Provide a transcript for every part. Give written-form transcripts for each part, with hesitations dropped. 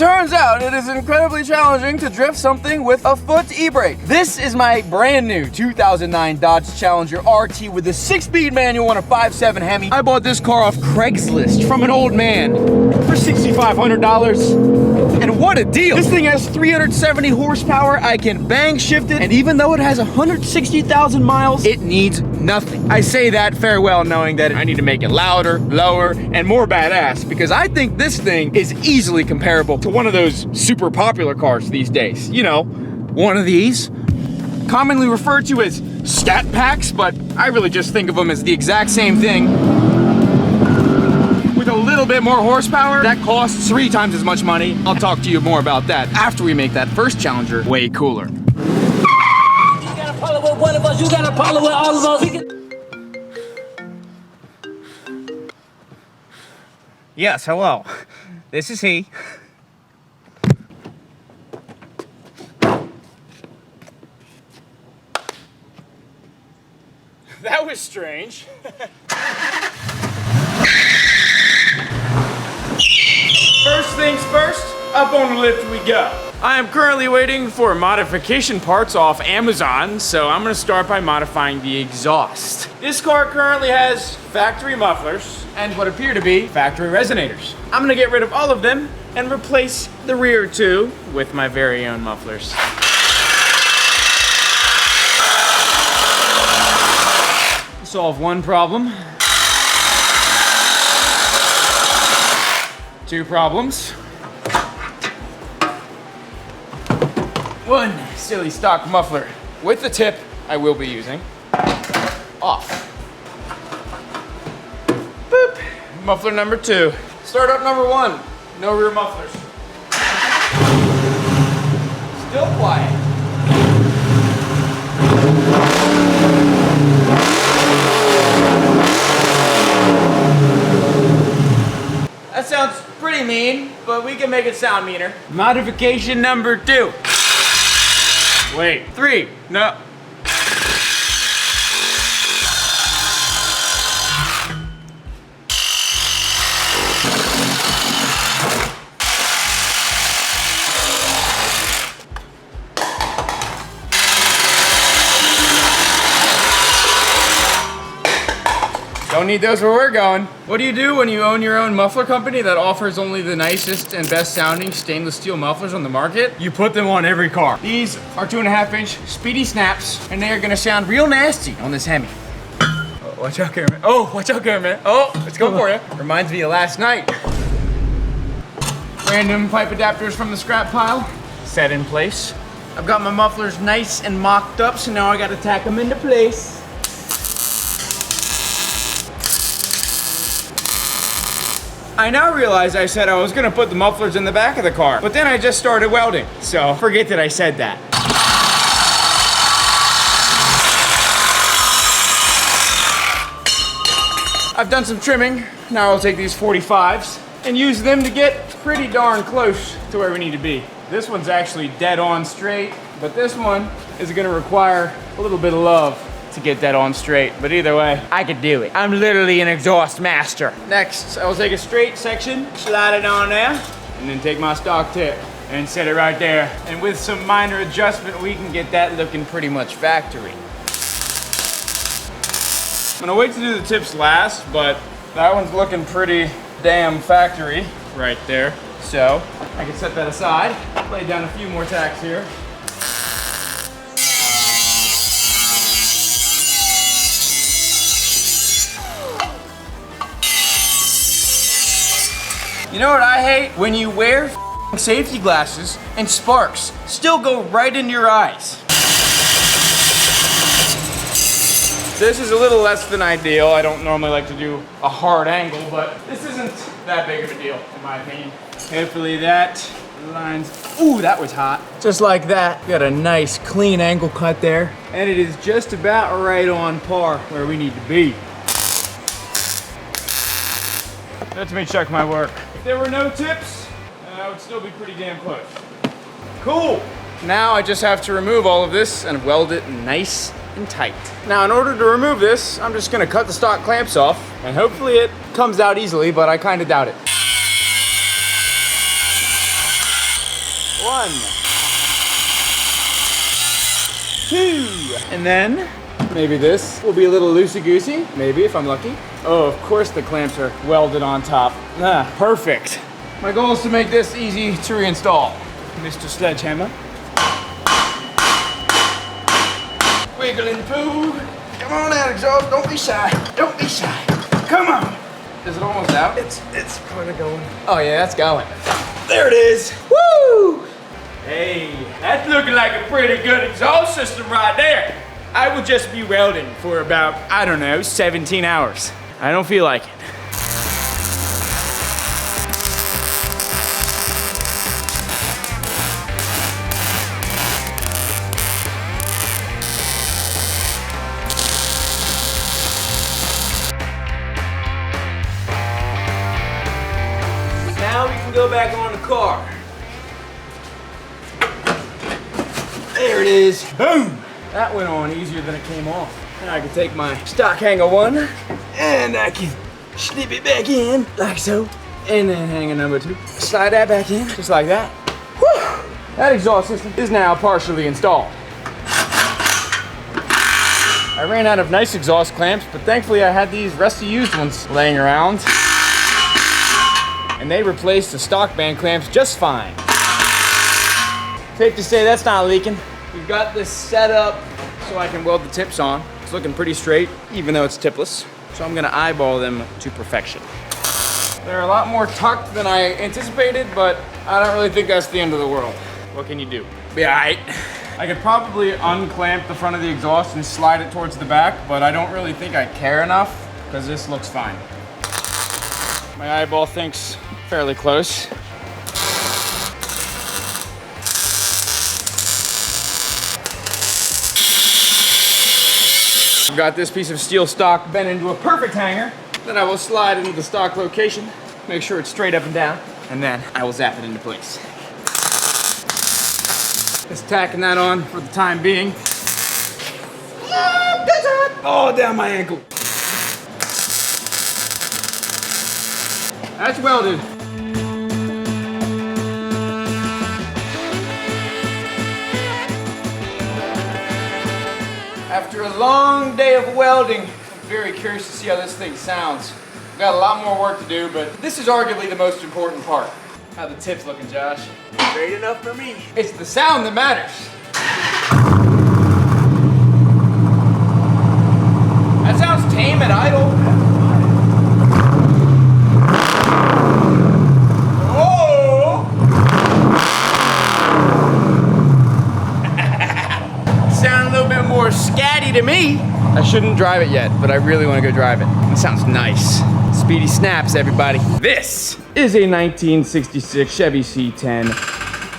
turns out it is incredibly challenging to drift something with a foot e-brake. This is my brand new 2009 Dodge Challenger RT with a 6-speed manual and a 5.7 Hemi. I bought this car off Craigslist from an old man for $6,500. And what a deal! This thing has 370 horsepower, I can bang shift it, and even though it has 160,000 miles, it needs nothing. I say that farewell knowing that I need to make it louder, lower, and more badass, because I think this thing is easily comparable to one of those super popular cars these days. You know, one of these, commonly referred to as Scat Packs, but I really just think of them as the exact same thing, with a little bit more horsepower that costs 3 times as much money. I'll talk to you more about that after we make that first Challenger way cooler. You gotta follow with one of us, you gotta follow with all of us. Yes, hello. This is he. That was strange. First things first, up on the lift we go. I am currently waiting for modification parts off Amazon, so I'm gonna start by modifying the exhaust. This car currently has factory mufflers and what appear to be factory resonators. I'm gonna get rid of all of them and replace the rear two with my very own mufflers. Solve one problem. 2 problems. 1 silly stock muffler with the tip I will be using off. Boop. Muffler number 2. Startup number 1. No rear mufflers. Still quiet. That sounds pretty mean, but we can make it sound meaner. Modification number 2. Wait, 3, no. Don't need those where we're going. What do you do when you own your own muffler company that offers only the nicest and best sounding stainless steel mufflers on the market? You put them on every car. These are 2.5-inch speedy snaps, and they are gonna sound real nasty on this Hemi. Oh, watch out, cameraman. Oh, watch out, cameraman. Oh, it's going for you. Reminds me of last night. Random pipe adapters from the scrap pile, set in place. I've got my mufflers nice and mocked up, so now I gotta tack them into place. I now realize I said I was gonna put the mufflers in the back of the car, but then I just started welding, so forget that I said that. I've done some trimming. Now I'll take these 45s and use them to get pretty darn close to where we need to be. This one's actually dead on straight, but this one is gonna require a little bit of love to get that on straight, but either way, I could do it. I'm literally an exhaust master. Next, I will take a straight section, slide it on there, and then take my stock tip and set it right there. And with some minor adjustment, we can get that looking pretty much factory. I'm gonna wait to do the tips last, but that one's looking pretty damn factory right there. So, I can set that aside, lay down a few more tacks here. You know what I hate? When you wear safety glasses and sparks still go right into your eyes. This is a little less than ideal. I don't normally like to do a hard angle, but this isn't that big of a deal, in my opinion. Hopefully that lines, ooh, that was hot. Just like that, got a nice clean angle cut there. And it is just about right on par where we need to be. Let me check my work. If there were no tips, I would still be pretty damn close. Cool. Now I just have to remove all of this and weld it nice and tight. Now in order to remove this, I'm just gonna cut the stock clamps off and hopefully it comes out easily, but I kinda doubt it. 1, 2, and then maybe this will be a little loosey-goosey, maybe if I'm lucky. Oh, of course the clamps are welded on top. Ah, perfect. My goal is to make this easy to reinstall. Mr. Sledgehammer. Wiggling poo. Come on out, exhaust. Don't be shy. Don't be shy. Come on. Is it almost out? It's kind of going. Oh yeah, that's going. There it is. Woo! Hey, that's looking like a pretty good exhaust system right there. I will just be welding for about, I don't know, 17 hours. I don't feel like it. Now we can go back on the car. There it is. Boom! That went on easier than it came off. Now I can take my stock hanger 1 and I can slip it back in like so. And then hanger number 2. Slide that back in just like that. Whew! That exhaust system is now partially installed. I ran out of nice exhaust clamps, but thankfully I had these rusty used ones laying around. And they replaced the stock band clamps just fine. Safe to say that's not leaking. We've got this set up so I can weld the tips on. It's looking pretty straight, even though it's tipless. So I'm gonna eyeball them to perfection. They're a lot more tucked than I anticipated, but I don't really think that's the end of the world. What can you do? Be all right. I could probably unclamp the front of the exhaust and slide it towards the back, but I don't really think I care enough because this looks fine. My eyeball thinks fairly close. I've got this piece of steel stock bent into a perfect hanger. Then I will slide into the stock location, make sure it's straight up and down, and then I will zap it into place. Just tacking that on for the time being. Oh, down my ankle. That's welded. After a long day of welding, I'm very curious to see how this thing sounds. We've got a lot more work to do, but this is arguably the most important part. How the tips looking, Josh? Great enough for me. It's the sound that matters. That sounds tame and idle. Scatty to me. I shouldn't drive it yet, but I really want to go drive it. It sounds nice. Speedy snaps, everybody. This is a 1966 Chevy C10.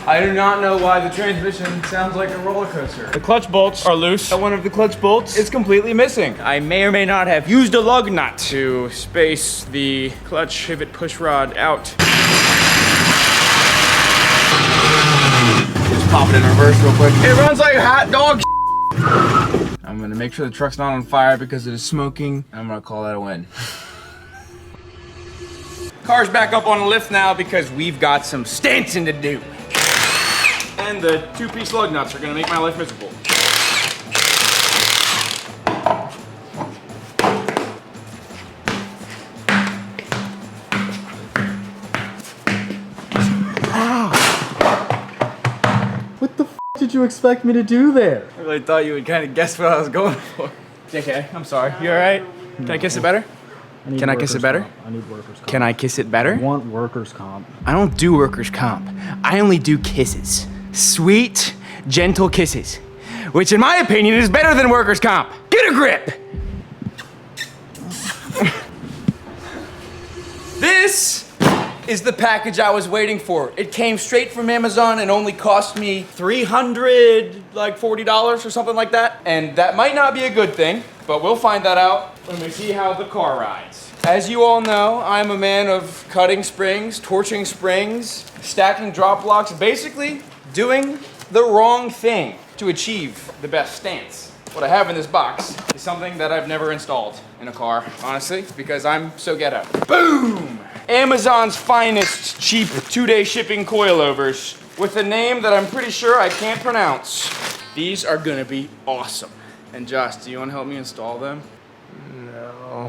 I do not know why the transmission sounds like a roller coaster. The clutch bolts are loose. One of the clutch bolts is completely missing. I may or may not have used a lug nut to space the clutch pivot push rod out. Just pop it in reverse real quick. It runs like hot dog. I'm gonna make sure the truck's not on fire because it is smoking. I'm gonna call that a win. Car's back up on the lift now because we've got some stancing to do. And the 2-piece lug nuts are gonna make my life miserable. What the f did you expect me to do there? I really thought you would kind of guess what I was going for. JK, I'm sorry. You all right? Can I kiss it better? Can I kiss it better? I need workers' comp. Can I kiss it better? I want workers' comp. I don't do workers' comp. I only do kisses. Sweet, gentle kisses. Which in my opinion is better than workers' comp. Get a grip! This is the package I was waiting for. It came straight from Amazon and only cost me $40 or something like that. And that might not be a good thing, but we'll find that out when we see how the car rides. As you all know, I'm a man of cutting springs, torching springs, stacking drop blocks, basically doing the wrong thing to achieve the best stance. What I have in this box is something that I've never installed in a car, honestly, because I'm so ghetto. Boom! Amazon's finest cheap 2-day shipping coilovers with a name that I'm pretty sure I can't pronounce. These are gonna be awesome. And Josh, do you wanna help me install them? No.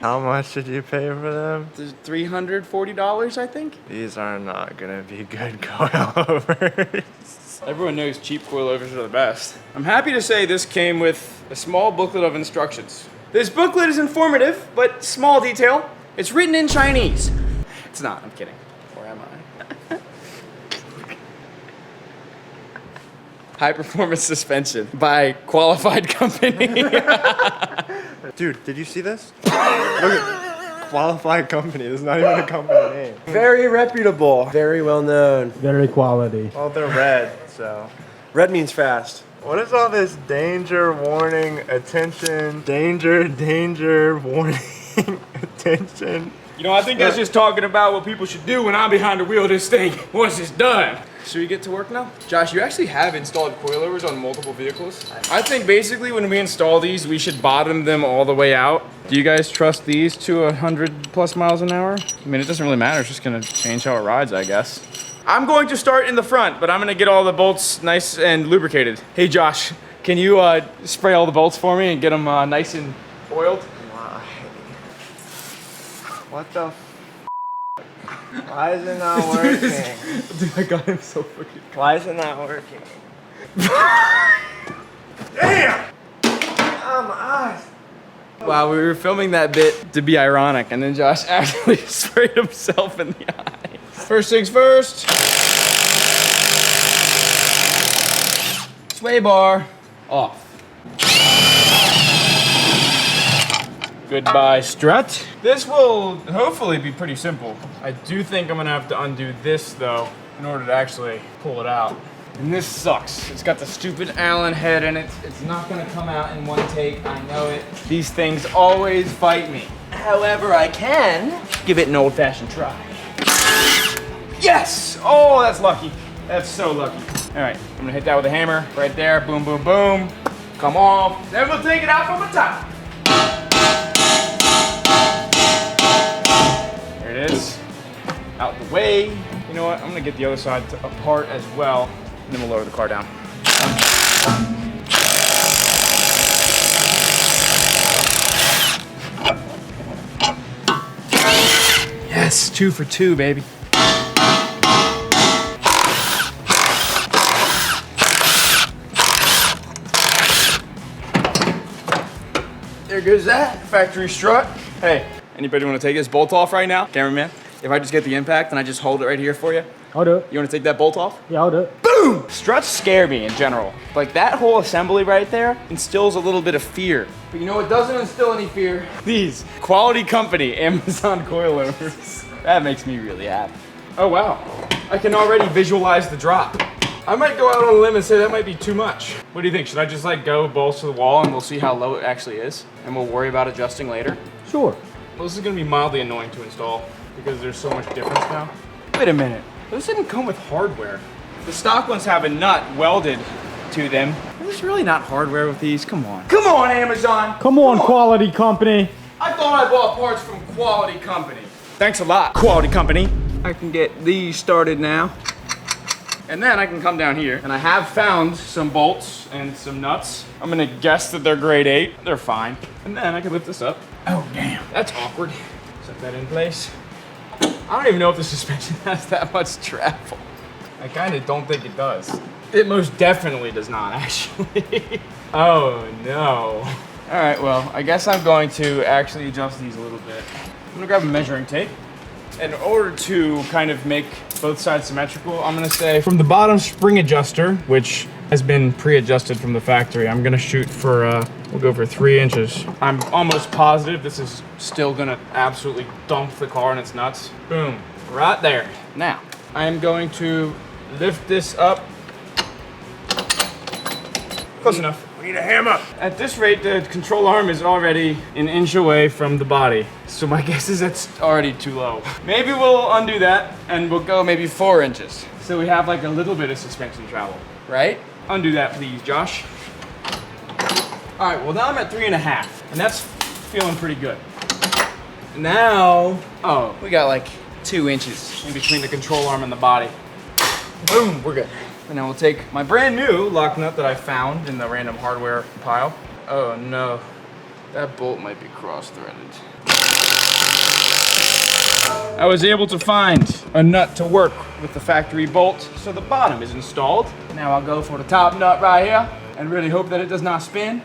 How much did you pay for them? $340, I think? These are not gonna be good coilovers. Everyone knows cheap coilovers are the best. I'm happy to say this came with a small booklet of instructions. This booklet is informative, but small detail. It's written in Chinese. It's not, I'm kidding. Or am I? High performance suspension by qualified company. Dude, did you see this? Look at qualified company. This is not even a company name. Very reputable. Very well known. Very quality. Well, they're red, so. Red means fast. What is all this danger, warning, attention, danger, danger, warning, attention? You know, I think that's just talking about what people should do when I'm behind the wheel of this thing once it's done. Should we get to work now? Josh, you actually have installed coilovers on multiple vehicles. I think basically when we install these, we should bottom them all the way out. Do you guys trust these to 100+ miles an hour? I mean, it doesn't really matter. It's just gonna change how it rides, I guess. I'm going to start in the front, but I'm gonna get all the bolts nice and lubricated. Hey Josh, can you spray all the bolts for me and get them nice and oiled? Why? What the f? Why is it not working? Dude, I got him so freaking. Why is it not working? Damn! Oh, my eyes. Wow, we were filming that bit to be ironic, and then Josh actually sprayed himself in the eye. First things first. Sway bar off. Goodbye, strut. This will hopefully be pretty simple. I do think I'm gonna have to undo this though in order to actually pull it out. And this sucks. It's got the stupid Allen head in it. It's not gonna come out in one take, I know it. These things always fight me. However, I can give it an old-fashioned try. Yes! Oh, that's lucky. That's so lucky. All right, I'm gonna hit that with a hammer right there. Boom, boom, boom. Come off. Then we'll take it out from the top. There it is. Out the way. You know what? I'm gonna get the other side apart as well, and then we'll lower the car down. Yes, 2 for 2, baby. There goes that factory strut. Hey, anybody want to take this bolt off right now? Cameraman, if I just get the impact and I just hold it right here for you, I'll do it. you want to take that bolt off? Yeah, I'll do it. Boom! Struts scare me in general. Like that whole assembly right there instills a little bit of fear. But you know what doesn't instill any fear? These quality company Amazon coilovers. That makes me really happy. Oh wow, I can already visualize the drop. I might go out on a limb and say that might be too much. What do you think? Should I just like go balls to the wall and we'll see how low it actually is? And we'll worry about adjusting later? Sure. Well, this is gonna be mildly annoying to install because there's so much difference now. Wait a minute, those didn't come with hardware. The stock ones have a nut welded to them. There's really not hardware with these, come on. Come on, Amazon! Come on, quality company. I thought I bought parts from quality company. Thanks a lot, quality company. I can get these started now. And then I can come down here, and I have found some bolts and some nuts. I'm gonna guess that they're grade 8. They're fine. And then I can lift this up. Oh, damn, that's awkward. Set that in place. I don't even know if the suspension has that much travel. I kinda don't think it does. It most definitely does not, actually. Oh, no. All right, well, I guess I'm going to actually adjust these a little bit. I'm gonna grab a measuring tape. In order to kind of make both sides symmetrical, I'm gonna say from the bottom spring adjuster, which has been pre-adjusted from the factory, I'm gonna shoot for, we'll go for 3 inches. I'm almost positive this is still gonna absolutely dump the car in its nuts. Boom, right there. Now, I am going to lift this up. Close enough. We need a hammer. At this rate, the control arm is already an inch away from the body. So my guess is that's already too low. Maybe we'll undo that and we'll go maybe 4 inches. So we have like a little bit of suspension travel, right? Undo that please, Josh. All right, well now I'm at 3.5 and that's feeling pretty good. Now, oh, we got like 2 inches in between the control arm and the body. Boom, we're good. And then we'll take my brand new lock nut that I found in the random hardware pile. Oh no, that bolt might be cross-threaded. I was able to find a nut to work with the factory bolt, so the bottom is installed. Now I'll go for the top nut right here and really hope that it does not spin.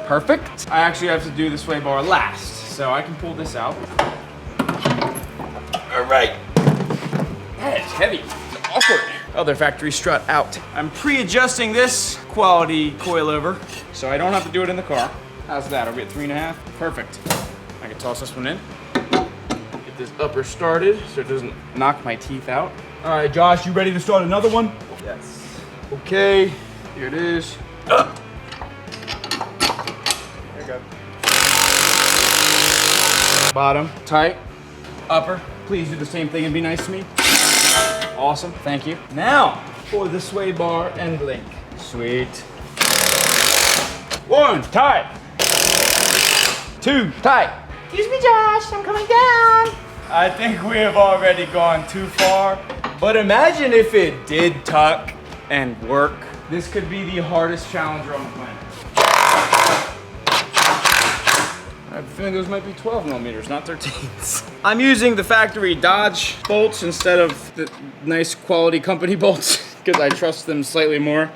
Perfect. I actually have to do the sway bar last, so I can pull this out. All right. That is heavy. It's awkward. Other factory strut out. I'm pre-adjusting this quality coilover, so I don't have to do it in the car. How's that? I'll get 3.5. Perfect. I can toss this one in. Get this upper started so it doesn't knock my teeth out. All right, Josh, you ready to start another one? Yes. Okay, here it is. There you go. Bottom, tight. Upper, please do the same thing and be nice to me. Awesome, thank you. Now, for the sway bar end link. Sweet. 1, tight. 2, tight. Excuse me, Josh, I'm coming down. I think we have already gone too far, but imagine if it did tuck and work. This could be the hardest challenger on the planet. I have a feeling those might be 12 millimeters, not 13s. I'm using the factory Dodge bolts instead of the nice quality company bolts because I trust them slightly more.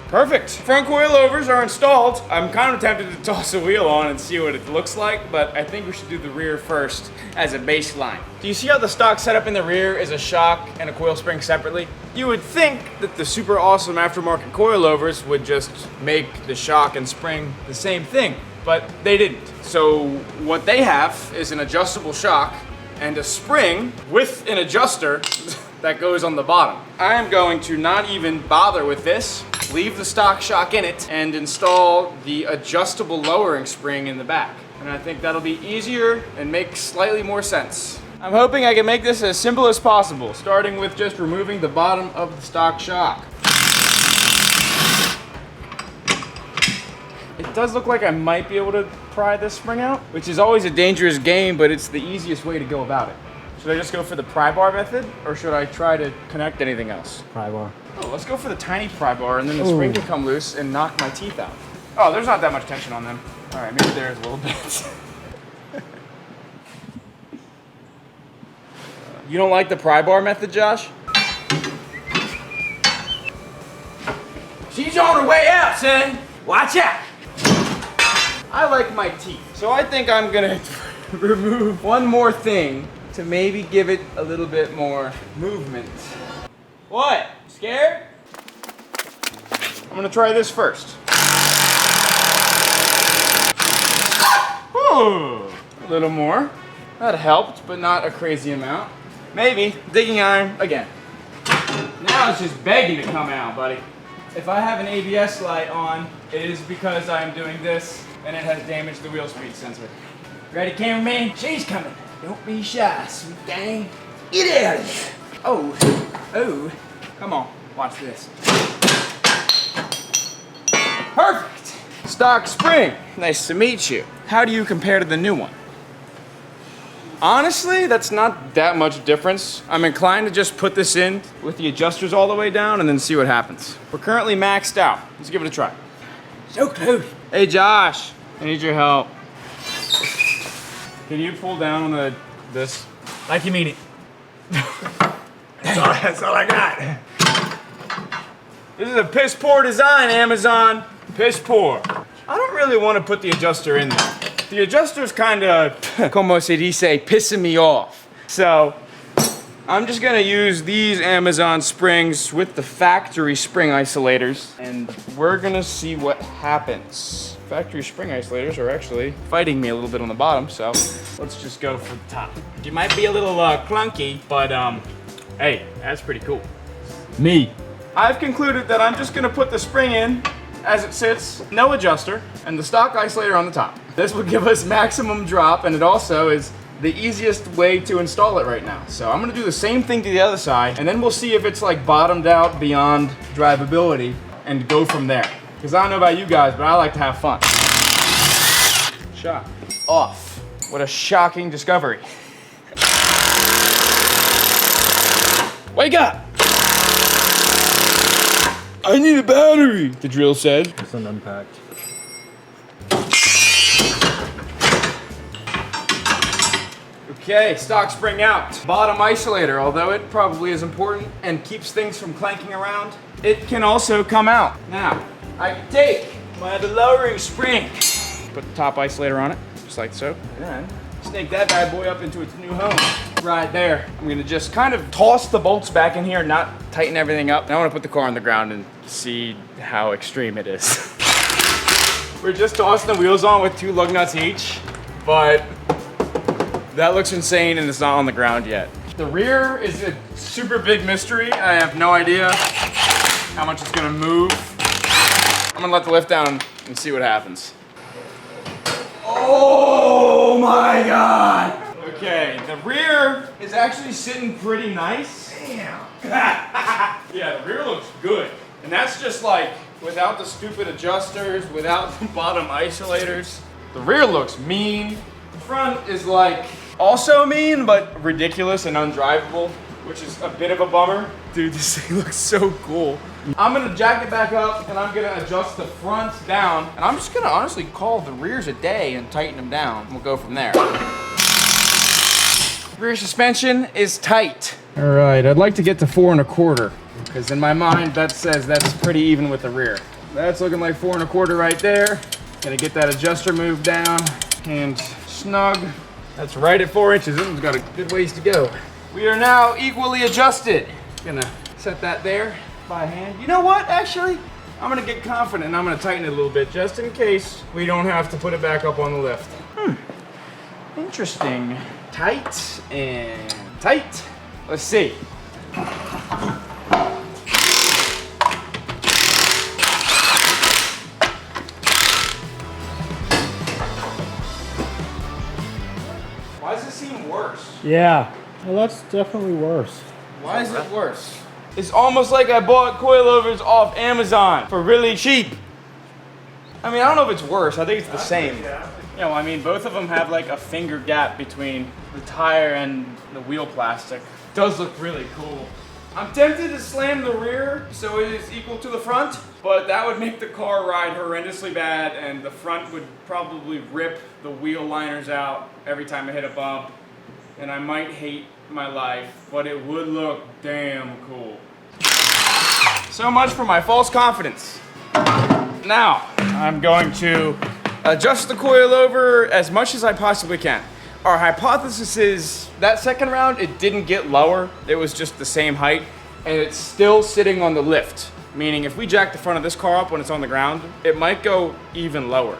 Perfect. Front coilovers are installed. I'm kind of tempted to toss a wheel on and see what it looks like, but I think we should do the rear first as a baseline. Do you see how the stock setup in the rear is a shock and a coil spring separately? You would think that the super awesome aftermarket coilovers would just make the shock and spring the same thing, but they didn't. So what they have is an adjustable shock and a spring with an adjuster that goes on the bottom. I am going to not even bother with this, leave the stock shock in it, and install the adjustable lowering spring in the back. And I think that'll be easier and make slightly more sense. I'm hoping I can make this as simple as possible, starting with just removing the bottom of the stock shock. It does look like I might be able to pry this spring out, which is always a dangerous game, but it's the easiest way to go about it. Should I just go for the pry bar method, or should I try to connect anything else? Pry bar. Oh, let's go for the tiny pry bar, and then the spring can come loose and knock my teeth out. Oh, there's not that much tension on them. All right, maybe there's a little bit. You don't like the pry bar method, Josh? She's on her way out, son. Watch out. I like my teeth, so I think I'm gonna remove one more thing to maybe give it a little bit more movement. What? Scared? I'm gonna try this first. Ooh, a little more. That helped, but not a crazy amount. Maybe. Digging iron again. Now it's just begging to come out, buddy. If I have an ABS light on, it is because I'm doing this and it has damaged the wheel speed sensor. Ready, cameraman? She's coming. Don't be shy, sweet gang. Get out of here. Oh. Come on, watch this. Perfect. Stock spring. Nice to meet you. How do you compare to the new one? Honestly, that's not that much difference. I'm inclined to just put this in with the adjusters all the way down and then see what happens. We're currently maxed out. Let's give it a try. So close. Hey Josh, I need your help. Can you pull down on this? Like you mean it. That's all I got. This is a piss poor design, Amazon. Piss poor. I don't really want to put the adjuster in there. The adjuster's kind of, como se dice, pissing me off. So I'm just gonna use these Amazon springs with the factory spring isolators, and we're gonna see what happens. Factory spring isolators are actually fighting me a little bit on the bottom, so let's just go for the top. It might be a little clunky, but hey, that's pretty cool. Me. I've concluded that I'm just gonna put the spring in as it sits, no adjuster, and the stock isolator on the top. This will give us maximum drop, and it also is the easiest way to install it right now. So I'm gonna do the same thing to the other side, and then we'll see if it's like bottomed out beyond drivability and go from there. Because I don't know about you guys, but I like to have fun. Shot. Off. What a shocking discovery. Wake up! I need a battery, the drill said. It's an unpacked. Okay, stock spring out. Bottom isolator, although it probably is important and keeps things from clanking around, it can also come out. Now, I can take my lowering spring, put the top isolator on it, just like so, and snake that bad boy up into its new home. Right there. I'm gonna just kind of toss the bolts back in here, not tighten everything up. I wanna put the car on the ground and see how extreme it is. We're just tossing the wheels on with 2 lug nuts each, but that looks insane and it's not on the ground yet. The rear is a super big mystery. I have no idea how much it's gonna move. I'm gonna let the lift down and see what happens. Oh my God! Okay, the rear is actually sitting pretty nice. Damn. Yeah, the rear looks good. And that's just like without the stupid adjusters, without the bottom isolators. The rear looks mean. The front is like also mean, but ridiculous and undrivable, which is a bit of a bummer. Dude, this thing looks so cool. I'm gonna jack it back up and I'm gonna adjust the front down. And I'm just gonna honestly call the rears a day and tighten them down. We'll go from there. Rear suspension is tight. All right, I'd like to get to 4 1/4 because in my mind that says that's pretty even with the rear. That's looking like 4 1/4 right there. Gonna get that adjuster moved down and snug. That's right at 4 inches. This one's got a good ways to go. We are now equally adjusted. Gonna set that there by hand. You know what, actually? I'm gonna get confident and I'm gonna tighten it a little bit just in case we don't have to put it back up on the lift. Interesting. Tight and tight. Let's see. Why does it seem worse? Yeah. Well, that's definitely worse. Why is it worse? It's almost like I bought coilovers off Amazon for really cheap. I mean, I don't know if it's worse. I think it's the same. You know, I mean, both of them have like a finger gap between the tire and the wheel plastic. It does look really cool. I'm tempted to slam the rear so it is equal to the front, but that would make the car ride horrendously bad and the front would probably rip the wheel liners out every time I hit a bump. And I might hate my life, but it would look damn cool. So much for my false confidence. Now, I'm going to adjust the coilover as much as I possibly can. Our hypothesis is that second round, it didn't get lower. It was just the same height, and it's still sitting on the lift. Meaning if we jack the front of this car up when it's on the ground, it might go even lower.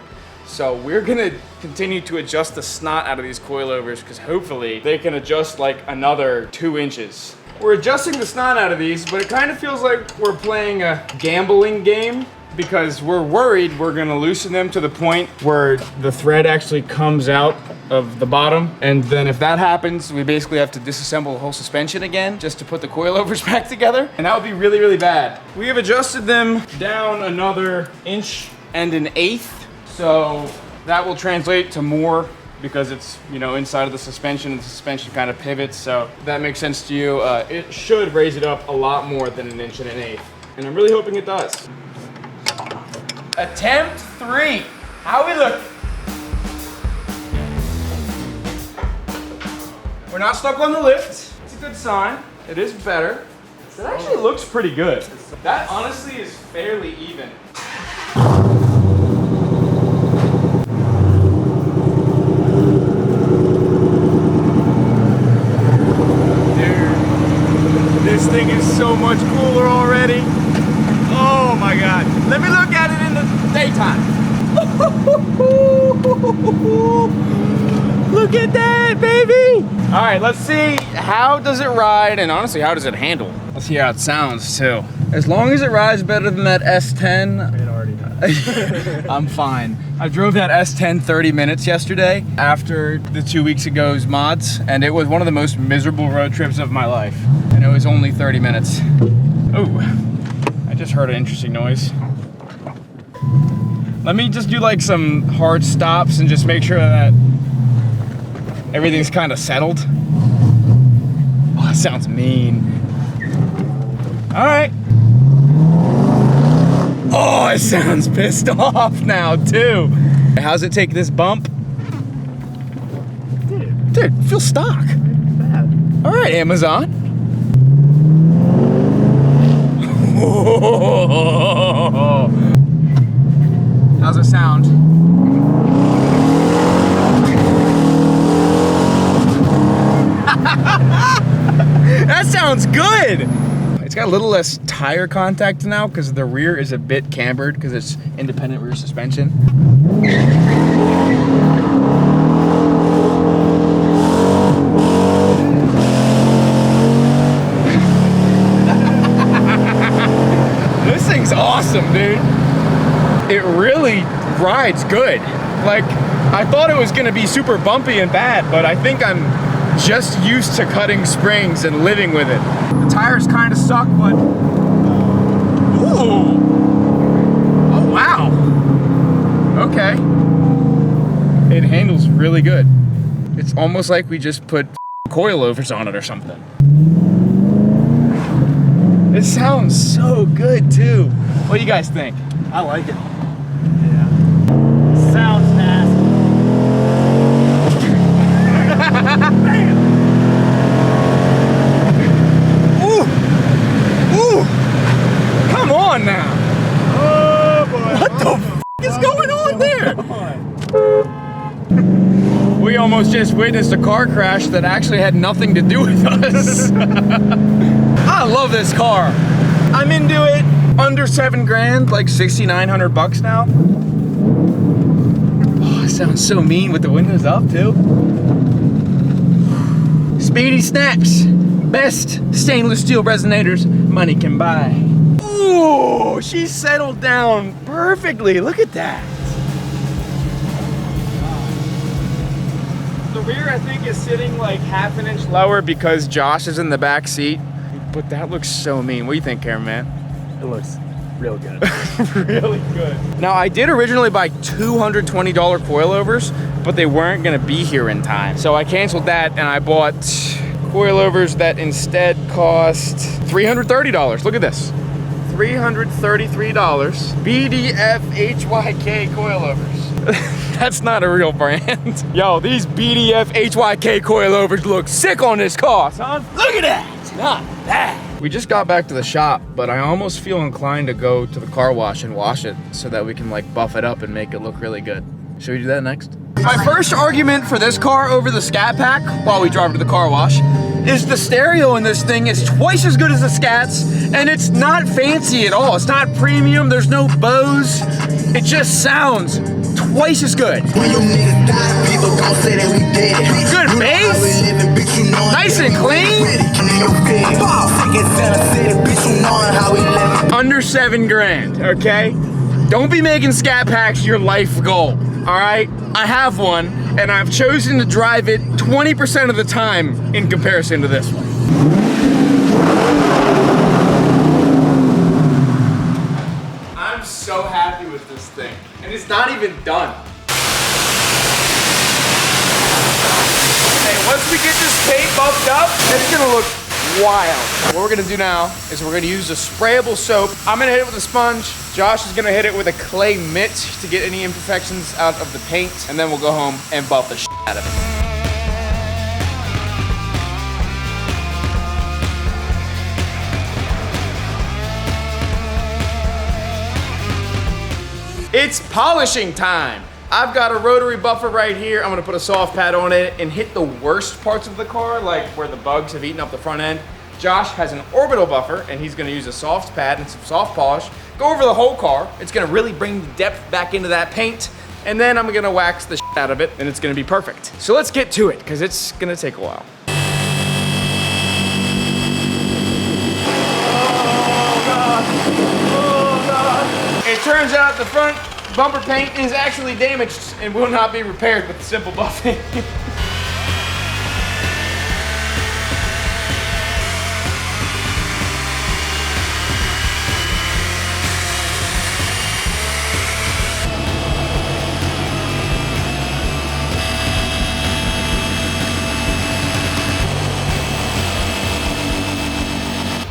So we're gonna continue to adjust the snot out of these coilovers because hopefully they can adjust like another 2 inches. We're adjusting the snot out of these, but it kind of feels like we're playing a gambling game because we're worried we're gonna loosen them to the point where the thread actually comes out of the bottom. And then if that happens, we basically have to disassemble the whole suspension again just to put the coilovers back together. And that would be really, really bad. We have adjusted them down another 1 1/8. So that will translate to more because it's, you know, inside of the suspension and the suspension kind of pivots. So if that makes sense to you, it should raise it up a lot more than 1 1/8. And I'm really hoping it does. Attempt 3. How we look? We're not stuck on the lift. It's a good sign. It is better. It actually looks pretty good. That honestly is fairly even. This thing is so much cooler already. Oh my God. Let me look at it in the daytime. Look at that, baby. All right, let's see. How does it ride? And honestly, how does it handle? Let's hear how it sounds too. As long as it rides better than that S10. It already does. I'm fine. I drove that S10 30 minutes yesterday after the 2 weeks ago's mods, and it was one of the most miserable road trips of my life. And it was only 30 minutes. Oh, I just heard an interesting noise. Let me just do like some hard stops and just make sure that everything's kind of settled. Oh, that sounds mean. All right. Oh, it sounds pissed off now too. How's it take this bump? Dude, feel stock. Bad. All right, Amazon. How's it sound? That sounds good. It's got a little less tire contact now because the rear is a bit cambered because it's independent rear suspension. This thing's awesome, dude. It really rides good. Like, I thought it was gonna be super bumpy and bad, but I think I'm just used to cutting springs and living with it. The tires kind of suck, but ooh, oh wow, okay. It handles really good. It's almost like we just put coilovers on it or something. It sounds so good too. What do you guys think? I like it. Sounds nasty. Ooh, ooh, come on now. Oh boy. What the f is going on there? We almost just witnessed a car crash that actually had nothing to do with us. I love this car. I'm into it. Under 7 grand, like 6,900 bucks now. Oh, it sounds so mean with the windows up too. Speedy snaps. Best stainless steel resonators money can buy. Ooh, she settled down perfectly. Look at that. The rear, I think, is sitting like half an inch lower because Josh is in the back seat. But that looks so mean. What do you think, cameraman? It looks real good. Really good. Now, I did originally buy $220 coilovers, but they weren't gonna be here in time. So I canceled that and I bought coilovers that instead cost $330. Look at this. $333. BDF HYK coilovers. That's not a real brand. Yo, these BDF HYK coilovers look sick on this car, son. Look at that. Not bad. We just got back to the shop, but I almost feel inclined to go to the car wash and wash it so that we can like buff it up and make it look really good. Should we do that next? My first argument for this car over the Scat Pack while we drive to the car wash is the stereo in this thing is twice as good as the Scats, and it's not fancy at all. It's not premium, there's no Bose. It just sounds twice as good. Good bass, nice and clean. Under 7 grand, okay? Don't be making Scat Packs your life goal, all right? I have one, and I've chosen to drive it 20% of the time in comparison to this one. I'm so happy with this thing, and it's not even done. Hey, once we get this paint buffed up, it's gonna look wild. What we're gonna do now is we're gonna use a sprayable soap. I'm gonna hit it with a sponge. Josh is gonna hit it with a clay mitt to get any imperfections out of the paint, and then we'll go home and buff the shit out of it. It's polishing time. I've got a rotary buffer right here. I'm gonna put a soft pad on it and hit the worst parts of the car, like where the bugs have eaten up the front end. Josh has an orbital buffer and he's gonna use a soft pad and some soft polish, go over the whole car. It's gonna really bring the depth back into that paint, and then I'm gonna wax the shit out of it and it's gonna be perfect. So let's get to it, because it's gonna take a while. Oh God. It turns out the front bumper paint is actually damaged and will not be repaired with simple buffing.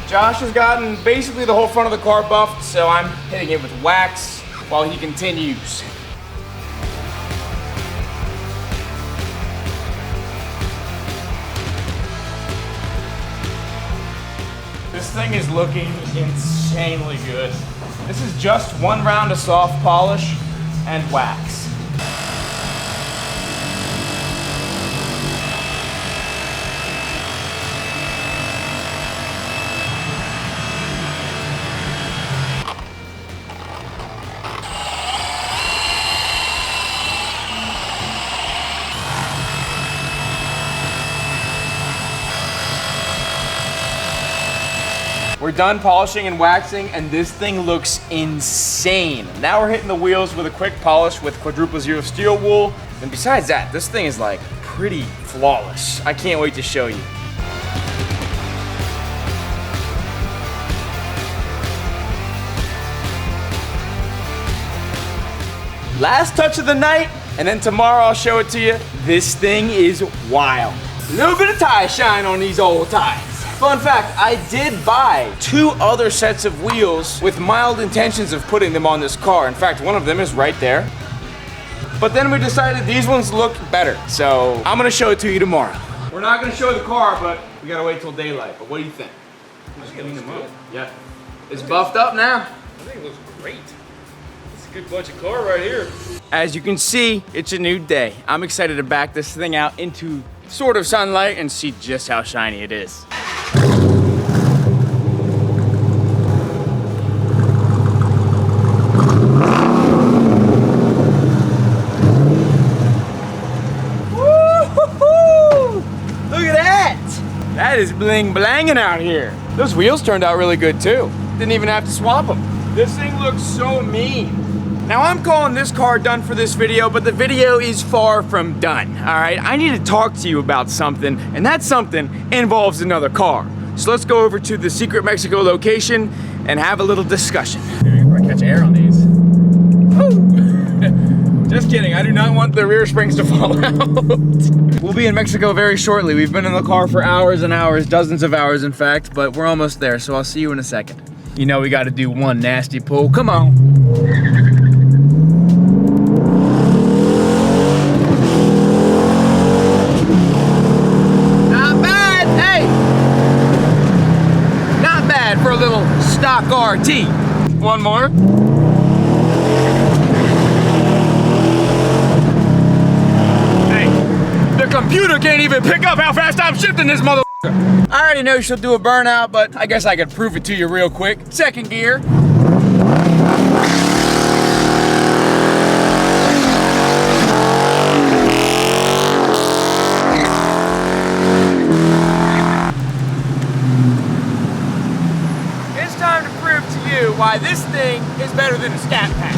Josh has gotten basically the whole front of the car buffed, so I'm hitting it with wax while he continues. This thing is looking insanely good. This is just one round of soft polish and wax. We're done polishing and waxing, and this thing looks insane. Now we're hitting the wheels with a quick polish with quadruple zero steel wool. And besides that, this thing is like pretty flawless. I can't wait to show you. Last touch of the night, and then tomorrow I'll show it to you. This thing is wild. A little bit of tire shine on these old tires. Fun fact, I did buy 2 other sets of wheels with mild intentions of putting them on this car. In fact, one of them is right there. But then we decided these ones look better, so I'm gonna show it to you tomorrow. We're not gonna show the car, but we gotta wait till daylight. But what do you think? Just clean them up. Yeah. It's buffed up now. I think it looks great. It's a good bunch of car right here. As you can see, it's a new day. I'm excited to back this thing out into sort of sunlight and see just how shiny it is. That is bling blanging out here. Those wheels turned out really good too. Didn't even have to swap them. This thing looks so mean. Now I'm calling this car done for this video, but the video is far from done, all right? I need to talk to you about something, and that something involves another car. So let's go over to the secret Mexico location and have a little discussion. You're gonna catch air on these. Just kidding, I do not want the rear springs to fall out. We'll be in Mexico very shortly. We've been in the car for hours and hours, dozens of hours in fact, but we're almost there, so I'll see you in a second. You know we gotta do one nasty pull, come on. Not bad, hey! Not bad for a little stock RT. One more. Computer can't even pick up how fast I'm shifting this mother. I already know she'll do a burnout, but I guess I could prove it to you real quick. Second gear. It's time to prove to you why this thing is better than a Scat Pack.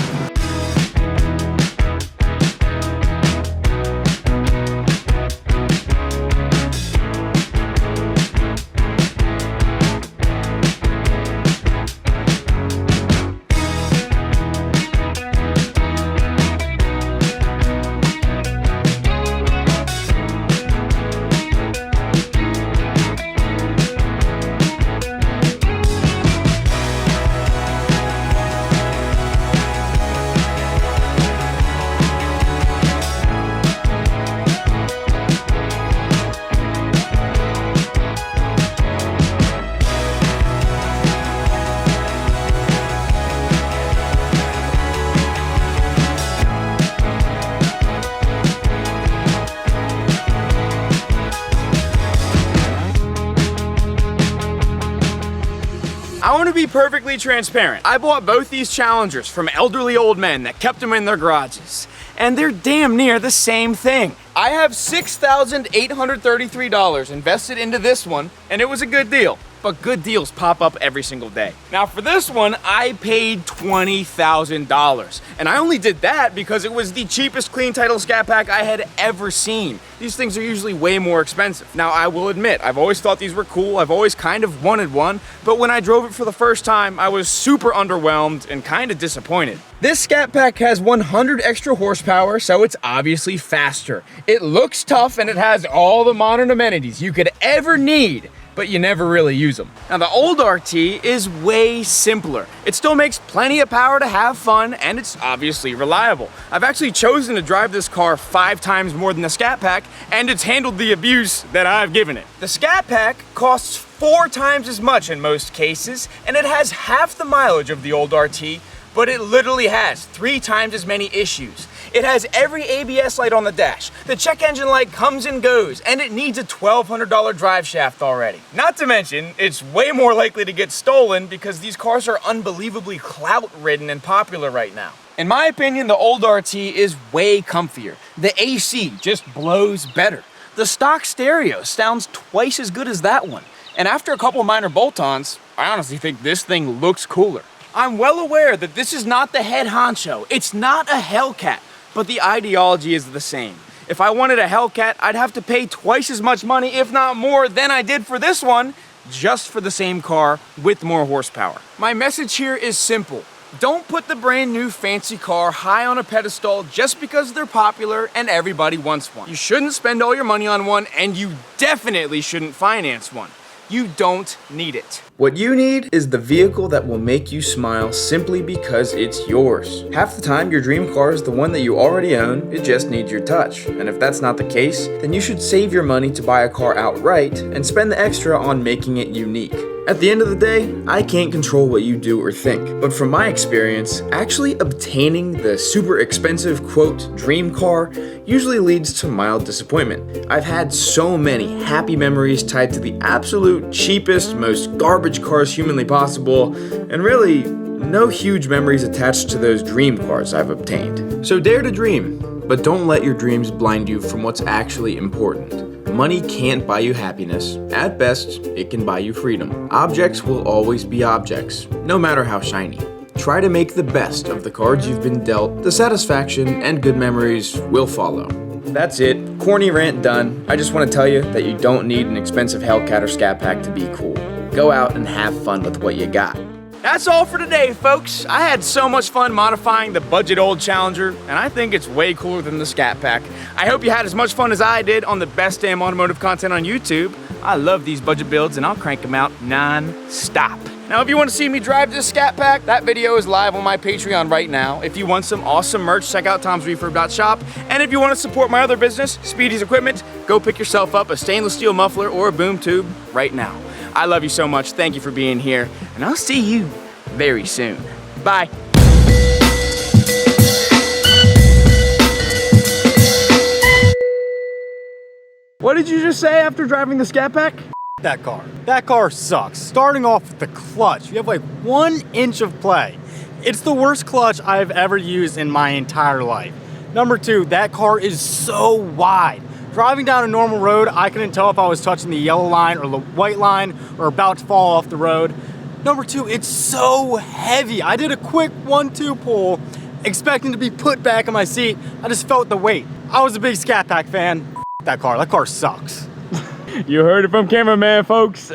I want to be perfectly transparent. I bought both these Challengers from elderly old men that kept them in their garages, and they're damn near the same thing. I have $6,833 invested into this one, and it was a good deal. But good deals pop up every single day. Now for this one, I paid $20,000. And I only did that because it was the cheapest clean title Scat Pack I had ever seen. These things are usually way more expensive. Now I will admit, I've always thought these were cool. I've always kind of wanted one. But when I drove it for the first time, I was super underwhelmed and kind of disappointed. This Scat Pack has 100 extra horsepower, so it's obviously faster. It looks tough and it has all the modern amenities you could ever need. but you never really use them. Now the old RT is way simpler. It still makes plenty of power to have fun, and it's obviously reliable. I've actually chosen to drive this car 5 times more than the Scat Pack, and it's handled the abuse that I've given it. The Scat Pack costs 4 times as much in most cases, and it has half the mileage of the old RT, but it literally has 3 times as many issues. It has every ABS light on the dash, the check engine light comes and goes, and it needs a $1,200 drive shaft already. Not to mention, it's way more likely to get stolen because these cars are unbelievably clout-ridden and popular right now. In my opinion, the old RT is way comfier. The AC just blows better. The stock stereo sounds twice as good as that one. And after a couple minor bolt-ons, I honestly think this thing looks cooler. I'm well aware that this is not the head honcho. It's not a Hellcat, but the ideology is the same. If I wanted a Hellcat, I'd have to pay twice as much money, if not more, than I did for this one, just for the same car with more horsepower. My message here is simple. Don't put the brand new fancy car high on a pedestal just because they're popular and everybody wants one. You shouldn't spend all your money on one, and you definitely shouldn't finance one. You don't need it. What you need is the vehicle that will make you smile simply because it's yours. Half the time, your dream car is the one that you already own, it just needs your touch. And if that's not the case, then you should save your money to buy a car outright and spend the extra on making it unique. At the end of the day, I can't control what you do or think, but from my experience, actually obtaining the super expensive, quote, dream car usually leads to mild disappointment. I've had so many happy memories tied to the absolute cheapest, most garbage cars humanly possible, and really, no huge memories attached to those dream cars I've obtained. So dare to dream, but don't let your dreams blind you from what's actually important. Money can't buy you happiness. At best, it can buy you freedom. Objects will always be objects, no matter how shiny. Try to make the best of the cards you've been dealt. The satisfaction and good memories will follow. That's it. Corny rant done. I just want to tell you that you don't need an expensive Hellcat or Scat Pack to be cool. Go out and have fun with what you got. That's all for today, folks. I had so much fun modifying the budget old Challenger, and I think it's way cooler than the Scat Pack. I hope you had as much fun as I did on the best damn automotive content on YouTube. I love these budget builds, and I'll crank them out non-stop. Now, if you want to see me drive this Scat Pack, that video is live on my Patreon right now. If you want some awesome merch, check out tomsrefurb.shop. And if you want to support my other business, Speedy's Equipment, go pick yourself up a stainless steel muffler or a boom tube right now. I love you so much. Thank you for being here, and I'll see you very soon. Bye. What did you just say after driving the Scat Pack? That car. That car sucks. Starting off with the clutch, you have like 1 inch of play. It's the worst clutch I've ever used in my entire life. Number 2, that car is so wide. Driving down a normal road, I couldn't tell if I was touching the yellow line or the white line or about to fall off the road. Number 2, it's so heavy. I did a quick 1-2 pull, expecting to be put back in my seat. I just felt the weight. I was a big Scat Pack fan. That car sucks. You heard it from cameraman, folks.